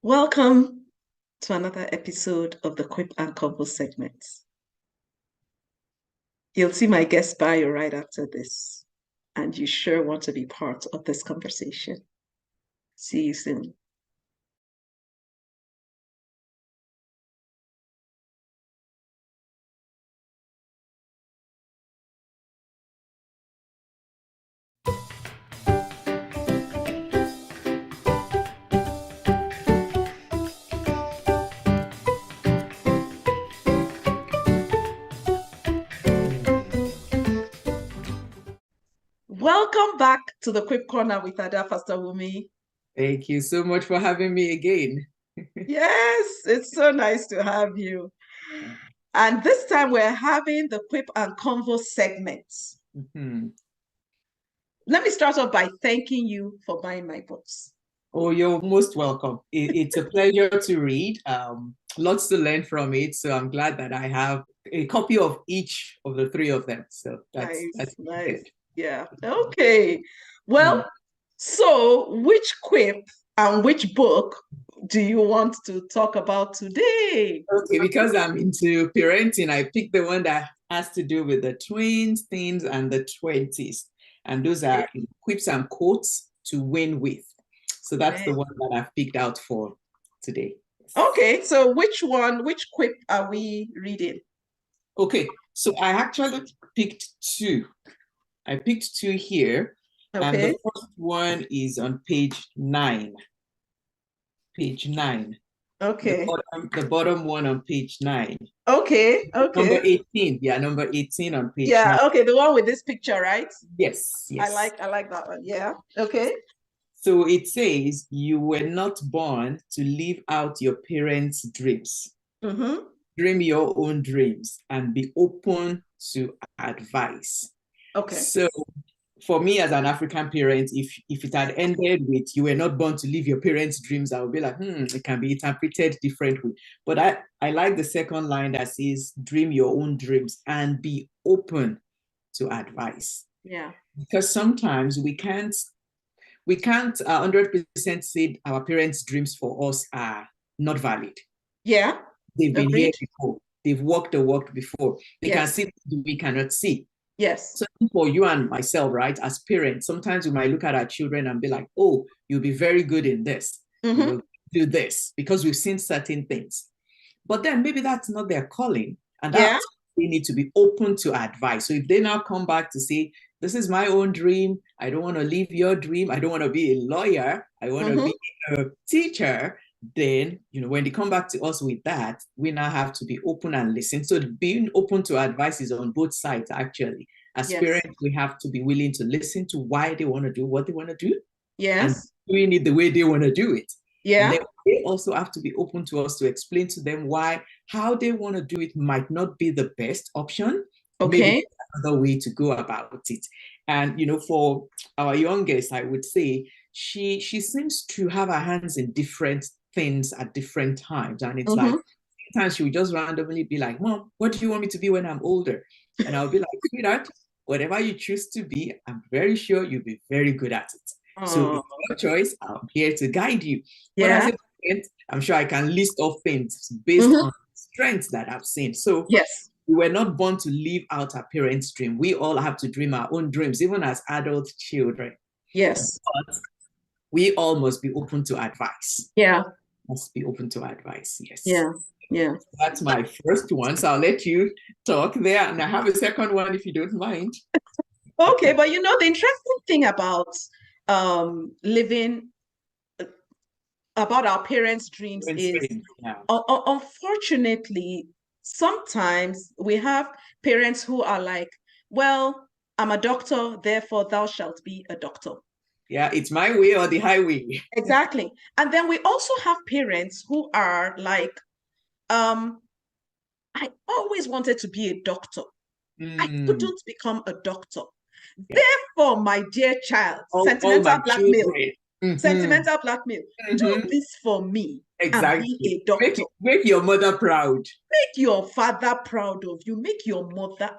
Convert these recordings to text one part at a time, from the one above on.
Welcome to another episode of the Quip and Convo segment. You'll see my guest bio right after this, and you sure want to be part of this conversation. See you soon. Welcome back to the Quip Corner with Pastor Wumi. Thank you so much for having me again. Yes, it's so nice to have you. And this time we're having the Quip and Convo segment. Let me start off by thanking you for buying my books. Oh, you're most welcome. It's a pleasure to read. Lots to learn from it. So I'm glad that I have a copy of each of the three of them. So that's nice. good. Yeah. Okay. Well, so which quip and which book do you want to talk about today? Okay, because I'm into parenting, I picked the one that has to do with the twins, teens, and the 20s. And those are quips and quotes to win with. So that's the one that I've picked out for today. Okay, so which quip are we reading? Okay, so I actually picked two. I picked two here. Okay. And the first one is on page 9. Page 9. Okay. The bottom one on page 9. Okay. Number 18. Yeah, number 18 on page 9. Okay, the one with this picture, right? Yes. I like that one. Yeah. Okay. So it says, you were not born to live out your parents' dreams. Dream your own dreams and be open to advice. Okay. So for me as an African parent, if it had ended with you were not born to live your parents' dreams, I would be like, it can be interpreted differently. But I like the second line that says, dream your own dreams and be open to advice. Yeah. Because sometimes we can't 100% say our parents' dreams for us are not valid. Yeah. They've been here before. They've walked the walk before. They can see what we cannot see. Yes. So for you and myself, right, as parents, sometimes we might look at our children and be like, oh, you'll be very good in this. You will do this because we've seen certain things. But then maybe that's not their calling. And that's they need to be open to advice. So if they now come back to say, this is my own dream. I don't want to live your dream. I don't want to be a lawyer. I want to be a teacher. Then, when they come back to us with that, we now have to be open and listen. So being open to advice is on both sides, actually. As parents, we have to be willing to listen to why they want to do what they want to do. Yes. And doing it the way they want to do it. Yeah. And then they also have to be open to us to explain to them how they want to do it might not be the best option. Okay. Maybe another way to go about it. And, for our youngest, I would say she seems to have her hands in different things at different times. And it's like, sometimes she would just randomly be like, Mom, what do you want me to be when I'm older? And I'll be like, sweetheart, whatever you choose to be, I'm very sure you'll be very good at it. So it's your choice. I'm here to guide you. Yeah. But as a parent, I'm sure I can list off things based on strengths that I've seen. So yes, we were not born to live out our parents' dream. We all have to dream our own dreams, even as adult children. Yes. But we all must be open to advice. Yeah. Must be open to advice. Yes. Yeah. Yeah. That's my first one. So I'll let you talk there. And I have a second one if you don't mind. Okay, but the interesting thing about living about our parents' dreams is unfortunately, sometimes we have parents who are like, well, I'm a doctor, therefore thou shalt be a doctor. Yeah, it's my way or the highway. Exactly. And then we also have parents who are like, I always wanted to be a doctor. I couldn't become a doctor. Yeah. Therefore, my dear child, sentimental blackmail. Sentimental blackmail. Do this for me. Exactly. And be a doctor. Make your mother proud. Make your father proud of you. Make your mother.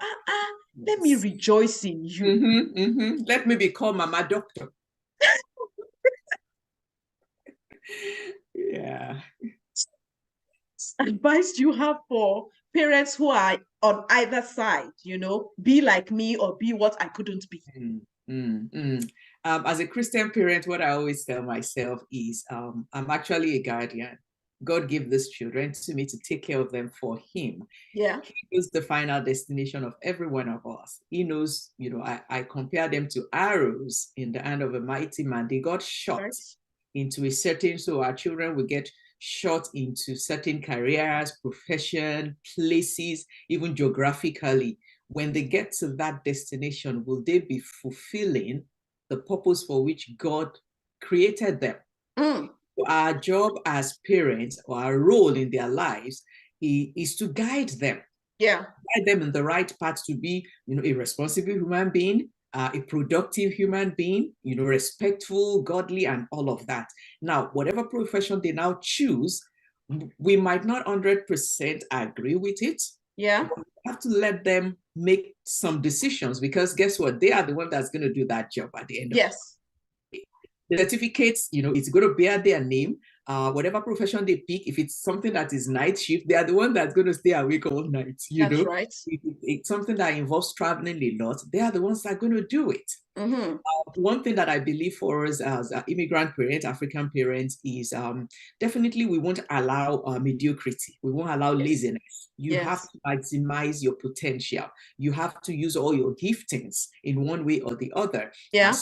Let me rejoice in you. Let me become Mama Doctor. Yeah. Advice do you have for parents who are on either side, be like me or be what I couldn't be? As a Christian parent, what I always tell myself is I'm actually a guardian. God gave these children to me to take care of them for him. Yeah. He knows the final destination of every one of us. He knows, I compare them to arrows in the hand of a mighty man. They got shot into a certain, so our children will get shot into certain careers, profession, places, even geographically. When they get to that destination, will they be fulfilling the purpose for which God created them? So our job as parents, or our role in their lives, is to guide them. Yeah. Guide them in the right path to be, a responsible human being, a productive human being, respectful, godly, and all of that. Now, whatever profession they now choose, we might not 100% agree with it. Yeah. But we have to let them make some decisions, because guess what? They are the one that's going to do that job at the end of it. The certificates, it's going to bear their name. Whatever profession they pick, if it's something that is night shift, they are the one that's going to stay awake all night. That's right. If it's something that involves traveling a lot, they are the ones that are going to do it. One thing that I believe for us as immigrant parents, African parents, is definitely we won't allow mediocrity. We won't allow laziness. You have to maximize your potential. You have to use all your giftings in one way or the other. Yeah.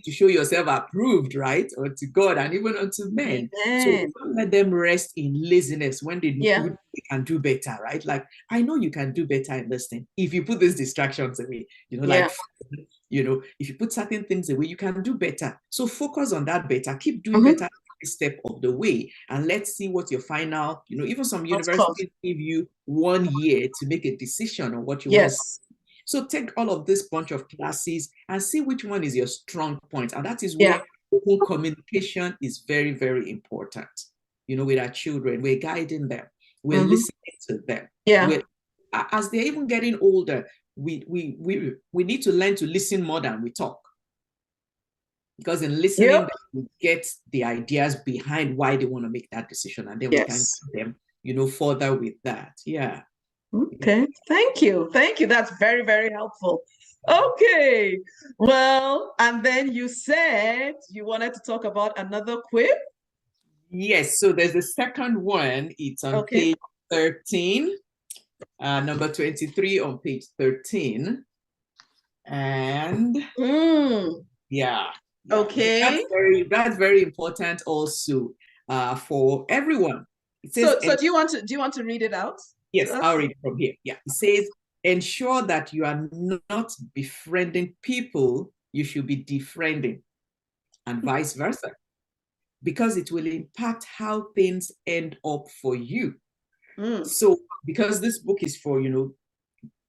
To show yourself approved, right? Or to God and even unto men. So don't let them rest in laziness when they know they can do better, right? Like, I know you can do better in this thing. If you put these distractions away, if you put certain things away, you can do better. So focus on that better. Keep doing better every step of the way. And let's see what your final, even some universities give you 1 year to make a decision on what you want to see. So take all of this bunch of classes and see which one is your strong point. And that is where open communication is very, very important. With our children, we're guiding them. We're listening to them. As they're even getting older, we need to learn to listen more than we talk. Because in listening, we get the ideas behind why they want to make that decision. And then we can get them, further with that. Yeah. Okay, thank you. That's very, very helpful. Okay, well, and then you said you wanted to talk about another quip? Yes, so there's the second one. It's on page 13, number 23 on page 13. And yeah. Okay. That's very important also for everyone. It says, so do you want to read it out? Yes, I'll read it from here. Yeah, it says, ensure that you are not befriending people you should be defriending, and vice versa, because it will impact how things end up for you. So, because this book is for,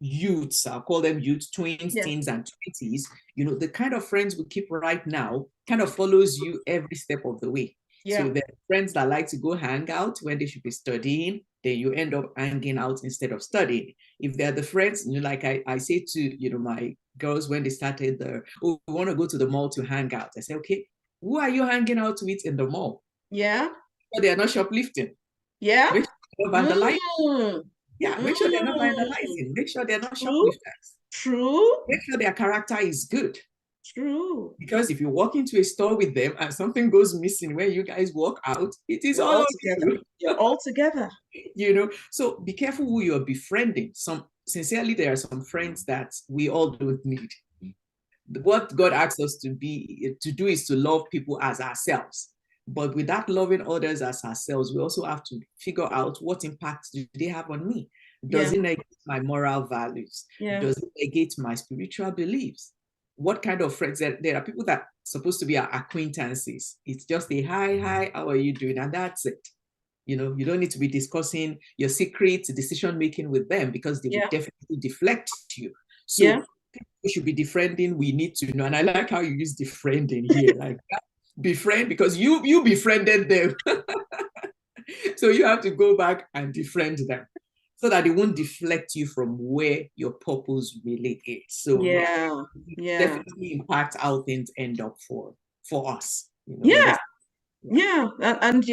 youths, I'll call them youths, tweens, teens, and 20s, the kind of friends we keep right now kind of follows you every step of the way. So there are friends that like to go hang out when they should be studying, then you end up hanging out instead of studying. If they're the friends, like I say to, my girls when they started we want to go to the mall to hang out. I say, okay, who are you hanging out with in the mall? Yeah. So they are not shoplifting. Yeah. Make sure they're not vandalizing. Yeah, make sure they're not vandalizing. Make sure they're not shoplifters. True. Make sure their character is good. True. Because if you walk into a store with them and something goes missing when you guys walk out, it is all together. You're all together. So be careful who you're befriending. Sincerely, there are some friends that we all don't need. What God asks us to do is to love people as ourselves. But with that loving others as ourselves, we also have to figure out what impact do they have on me. Does it negate my moral values? Does it negate my spiritual beliefs? What kind of friends? There are people that are supposed to be our acquaintances. It's just a hi, how are you doing? And that's it. You don't need to be discussing your secret decision-making with them, because they will definitely deflect you. So we should be defriending. We need to know. And I like how you use defriending here. Like, befriend, because you befriended them. So you have to go back and defriend them, so that it won't deflect you from where your purpose really is. So definitely impact how things end up for us. Yeah. And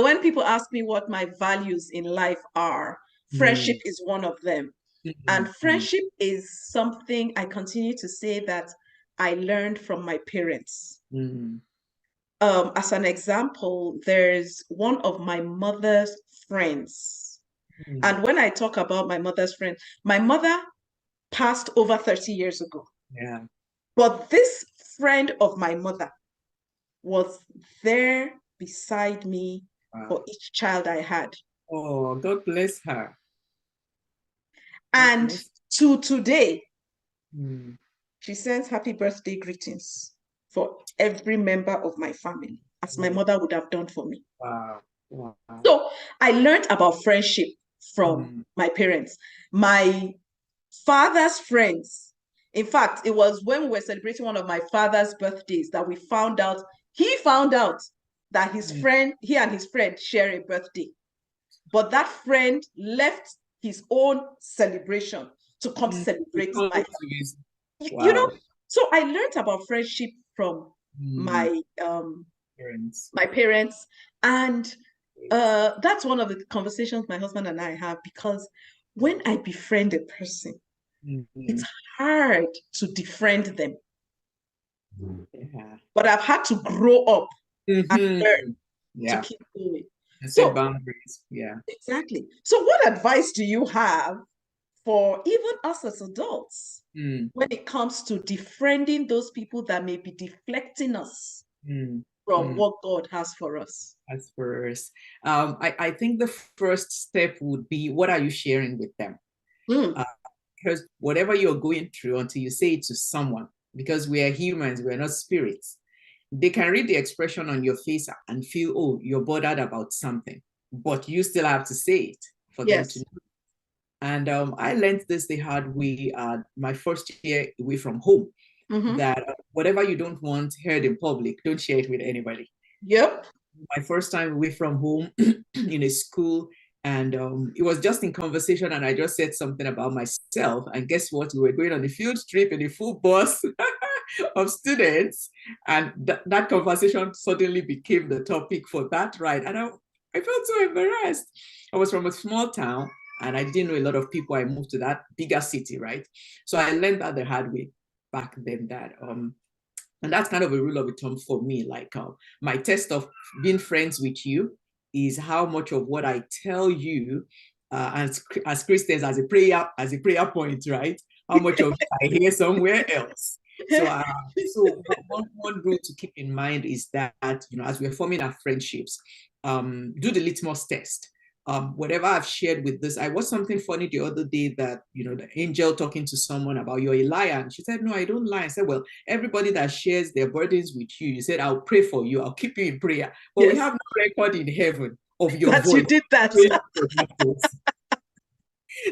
when people ask me what my values in life are, friendship is one of them. And friendship is something I continue to say that I learned from my parents. As an example, there's one of my mother's friends. And when I talk about my mother's friend, my mother passed over 30 years ago. Yeah. But this friend of my mother was there beside me for each child I had. Oh, God bless her. And to today, she sends happy birthday greetings for every member of my family, as my mother would have done for me. Wow. Wow. So I learned about friendship from my parents. My father's friends, in fact, it was when we were celebrating one of my father's birthdays that he found out that he and his friend share a birthday. But that friend left his own celebration to come celebrate mine. Wow. So I learned about friendship from my parents. And that's one of the conversations my husband and I have, because when I befriend a person, it's hard to defriend them. But I've had to grow up and learn to keep going. Set boundaries. Yeah. Exactly. So what advice do you have for even us as adults when it comes to defriending those people that may be deflecting us from what God has for us? As for us, I think the first step would be, what are you sharing with them? Because whatever you're going through, until you say it to someone, because we are humans, we're not spirits, they can read the expression on your face and feel, oh, you're bothered about something, but you still have to say it for them to know. And I learned this the hard way my first year away from home, that whatever you don't want heard in public, don't share it with anybody. Yep. My first time away from home in a school, and it was just in conversation, and I just said something about myself, and guess what? We were going on a field trip in a full bus of students, and that conversation suddenly became the topic for that ride, and I felt so embarrassed. I was from a small town, and I didn't know a lot of people. I moved to that bigger city, right? So I learned that the hard way back then, that and that's kind of a rule of thumb for me. Like my test of being friends with you is how much of what I tell you as Christians, as a prayer point, right? How much of it I hear somewhere else. So one rule to keep in mind is that, as we're forming our friendships, do the litmus test. Whatever I've shared with this, I watched something funny the other day that, the angel talking to someone about, you're a liar. And she said, no, I don't lie. I said, well, everybody that shares their burdens with you, you said, I'll pray for you. I'll keep you in prayer. But we have no record in heaven of your voice. You did that.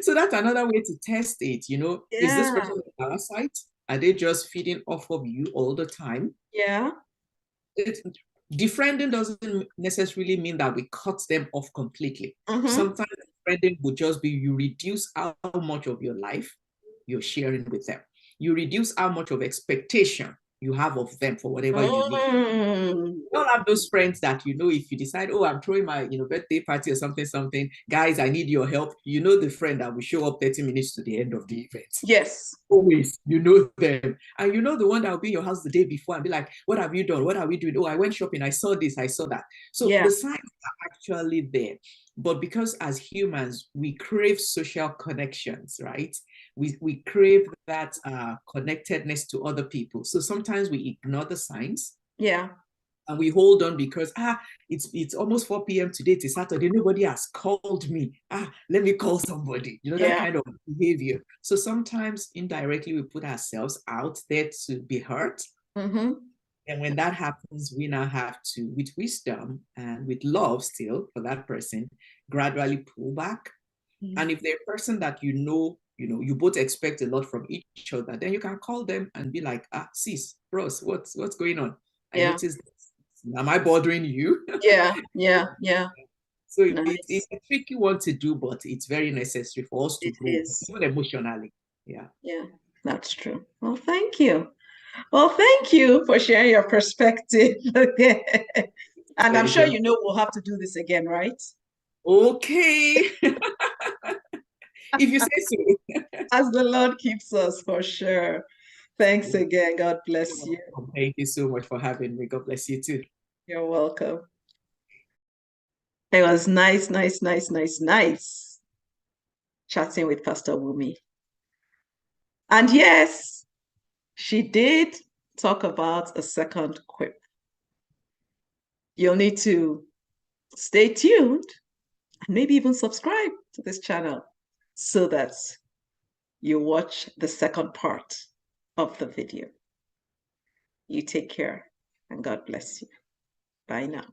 So that's another way to test it. Is this person on the other side? Are they just feeding off of you all the time? Yeah. Defriending doesn't necessarily mean that we cut them off completely. Sometimes defriending would just be, you reduce how much of your life you're sharing with them. You reduce how much of expectation you have of them for whatever you need. You don't have those friends that, if you decide, oh, I'm throwing my, birthday party or something, guys, I need your help. The friend that will show up 30 minutes to the end of the event. Yes. Always, them. And the one that will be in your house the day before and be like, what have you done? What are we doing? Oh, I went shopping. I saw this. I saw that. So the signs are actually there. But because as humans, we crave social connections, right? We crave that connectedness to other people. So sometimes we ignore the signs. Yeah. And we hold on because it's almost 4 p.m. today. It's Saturday. Nobody has called me. Let me call somebody. That kind of behavior. So sometimes indirectly we put ourselves out there to be hurt. And when that happens, we now have to, with wisdom and with love still for that person, gradually pull back. And if they're a person that you both expect a lot from each other, then you can call them and be like, sis, bros, what's going on? I noticed this. Am I bothering you? Yeah. So it's a tricky one to do, but it's very necessary for us to grow, even emotionally. Yeah. Yeah, that's true. Well, thank you. Well, thank you for sharing your perspective. And I'm sure Pleasure. you know we'll have to do this again, right? Okay. If you say so. As the Lord keeps us, for sure. Thanks again. God bless you. Thank you so much for having me. God bless you too. You're welcome. It was nice chatting with Pastor Wumi. And yes, she did talk about a second quip. You'll need to stay tuned and maybe even subscribe to this channel so that you watch the second part of the video. You take care and God bless you. Bye now.